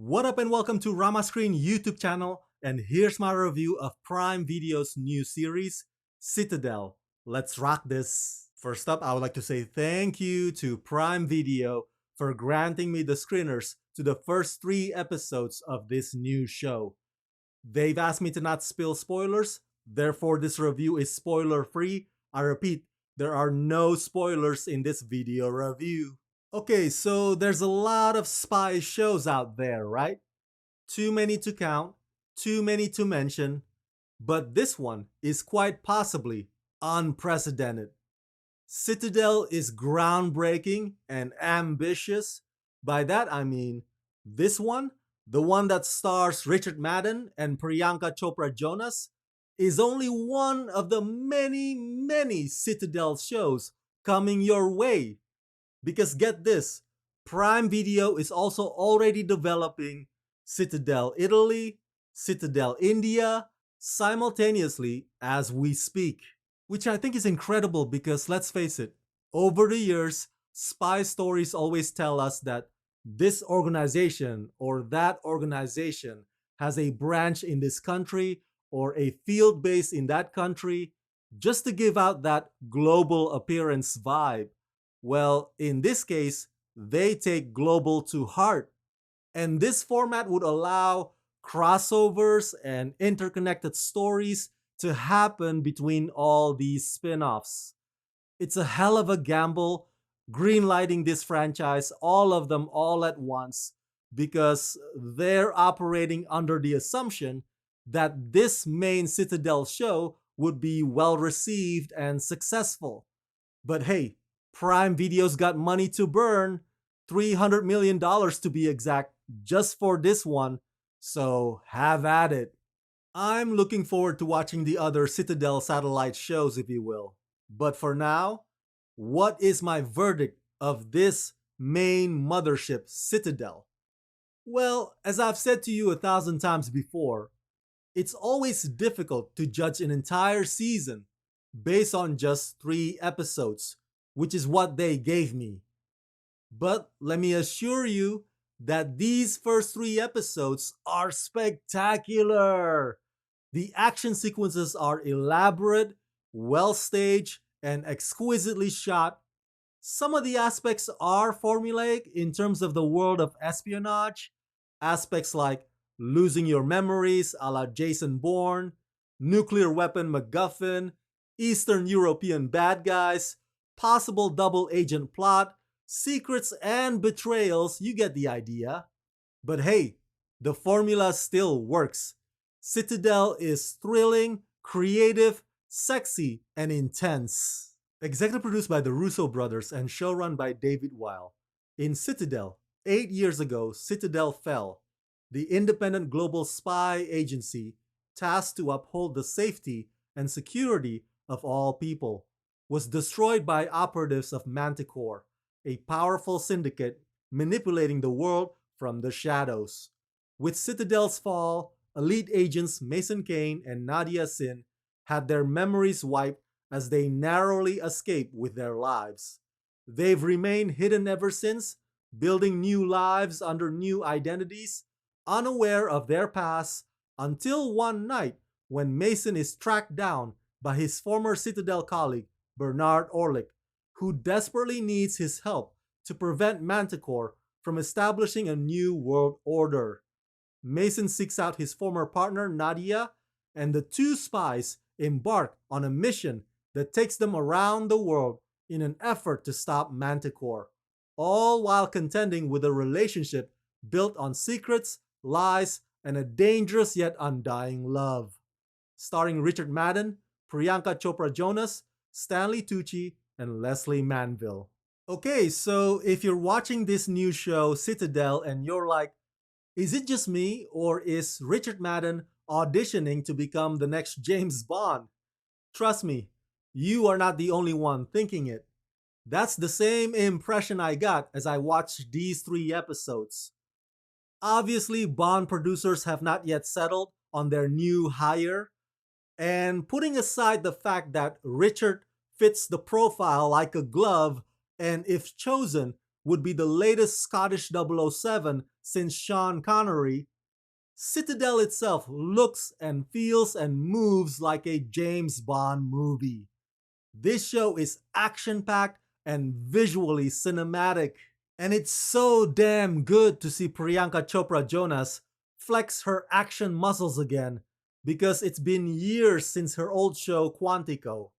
What up and welcome to Rama Screen YouTube channel, and here's my review of Prime Video's new series, Citadel. Let's rock this! First up, I would like to say thank you to Prime Video for granting me the screeners to the first 3 episodes of this new show. They've asked me to not spill spoilers, therefore this review is spoiler free. I repeat, there are no spoilers in this video review. Okay, so there's a lot of spy shows out there, right? Too many to count, too many to mention, but this one is quite possibly unprecedented. Citadel is groundbreaking and ambitious. By that I mean, this one, the one that stars Richard Madden and Priyanka Chopra Jonas, is only one of the many Citadel shows coming your way. Because get this, Prime Video is also already developing Citadel Italy, Citadel India, simultaneously as we speak. Which I think is incredible because let's face it, over the years, spy stories always tell us that this organization or that organization has a branch in this country or a field base in that country just to give out that global appearance vibe. Well, in this case, they take global to heart. And this format would allow crossovers and interconnected stories to happen between all these spin-offs. It's a hell of a gamble greenlighting this franchise, all of them all at once, because they're operating under the assumption that this main Citadel show would be well received and successful. But hey, Prime Video's got money to burn, $300 million to be exact, just for this one, so have at it. I'm looking forward to watching the other Citadel satellite shows, if you will. But for now, what is my verdict of this main mothership, Citadel? Well, as I've said to you 1,000 times before, it's always difficult to judge an entire season based on just 3 episodes, which is what they gave me. But let me assure you that these first 3 episodes are spectacular. The action sequences are elaborate, well staged, and exquisitely shot. Some of the aspects are formulaic in terms of the world of espionage. Aspects like losing your memories a la Jason Bourne, nuclear weapon MacGuffin, Eastern European bad guys, possible double agent plot, secrets and betrayals, you get the idea. But hey, the formula still works. Citadel is thrilling, creative, sexy, and intense. Executive produced by the Russo brothers and showrun by David Weil. In Citadel, 8 years ago, Citadel fell. The independent global spy agency tasked to uphold the safety and security of all people was destroyed by operatives of Manticore, a powerful syndicate manipulating the world from the shadows. With Citadel's fall, elite agents Mason Kane and Nadia Sin had their memories wiped as they narrowly escaped with their lives. They've remained hidden ever since, building new lives under new identities, unaware of their past, until one night when Mason is tracked down by his former Citadel colleague, Bernard Orlick, who desperately needs his help to prevent Manticore from establishing a new world order. Mason seeks out his former partner Nadia, and the 2 spies embark on a mission that takes them around the world in an effort to stop Manticore, all while contending with a relationship built on secrets, lies, and a dangerous yet undying love. Starring Richard Madden, Priyanka Chopra Jonas, Stanley Tucci, and Leslie Manville. Okay, so if you're watching this new show, Citadel, and you're like, is it just me, or is Richard Madden auditioning to become the next James Bond? Trust me, you are not the only one thinking it. That's the same impression I got as I watched these 3 episodes. Obviously, Bond producers have not yet settled on their new hire, and putting aside the fact that Richard fits the profile like a glove and if chosen would be the latest Scottish 007 since Sean Connery, Citadel itself looks and feels and moves like a James Bond movie. This show is action packed and visually cinematic. And it's so damn good to see Priyanka Chopra Jonas flex her action muscles again because it's been years since her old show Quantico.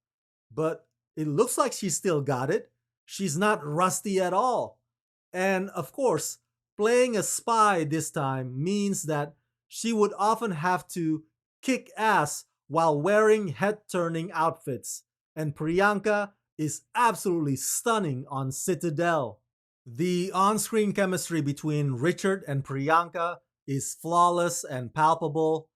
But it looks like she's still got it. She's not rusty at all. And of course, playing a spy this time means that she would often have to kick ass while wearing head turning outfits. And Priyanka is absolutely stunning on Citadel. The on screen chemistry between Richard and Priyanka is flawless and palpable.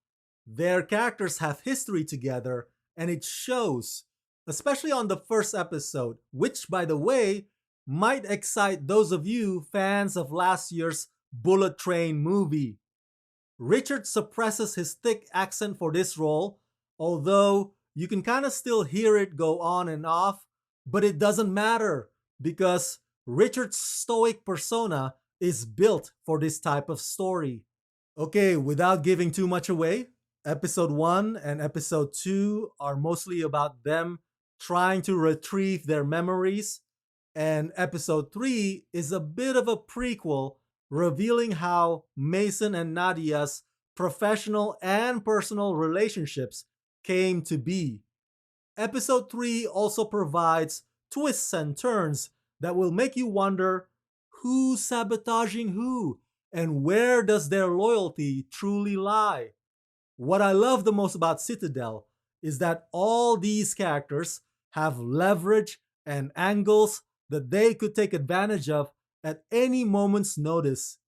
Their characters have history together, and it shows, especially on the first episode, which, by the way, might excite those of you fans of last year's Bullet Train movie. Richard suppresses his thick accent for this role, although you can kind of still hear it go on and off, but it doesn't matter because Richard's stoic persona is built for this type of story. Okay, without giving too much away, episode 1 and episode 2 are mostly about them trying to retrieve their memories, and episode 3 is a bit of a prequel revealing how Mason and Nadia's professional and personal relationships came to be. Episode 3 also provides twists and turns that will make you wonder who's sabotaging who and where does their loyalty truly lie. What I love the most about Citadel is that all these characters have leverage and angles that they could take advantage of at any moment's notice.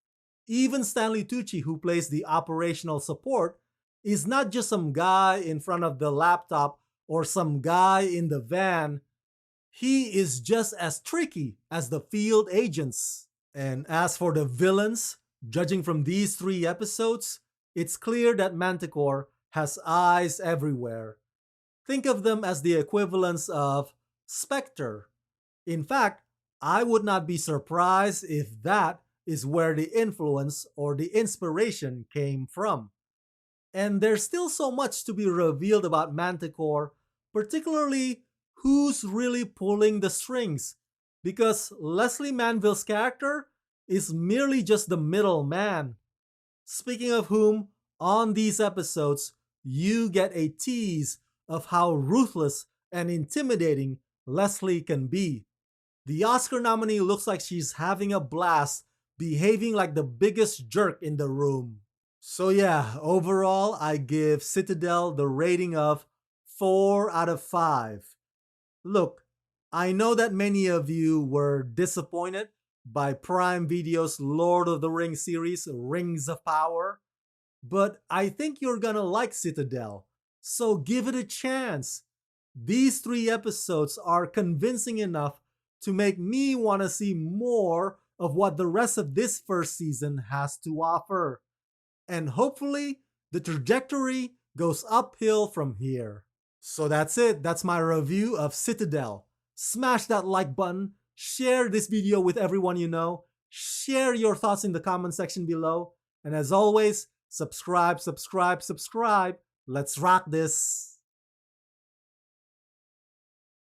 Even Stanley Tucci, who plays the operational support, is not just some guy in front of the laptop or some guy in the van. He is just as tricky as the field agents. And as for the villains, judging from these 3 episodes, it's clear that Manticore has eyes everywhere. Think of them as the equivalents of Spectre. In fact, I would not be surprised if that is where the influence or the inspiration came from. And there's still so much to be revealed about Manticore, particularly who's really pulling the strings, because Leslie Manville's character is merely just the middleman. Speaking of whom, on these episodes, you get a tease of how ruthless and intimidating Leslie can be. The Oscar nominee looks like she's having a blast, behaving like the biggest jerk in the room. So yeah, overall, I give Citadel the rating of 4 out of 5. Look, I know that many of you were disappointed by Prime Video's Lord of the Rings series, Rings of Power, but I think you're gonna like Citadel, so give it a chance. These 3 episodes are convincing enough to make me want to see more of what the rest of this first season has to offer. And hopefully, the trajectory goes uphill from here. So that's it. That's my review of Citadel. Smash that like button. Share this video with everyone you know. Share your thoughts in the comment section below. And as always, subscribe. Let's rock this.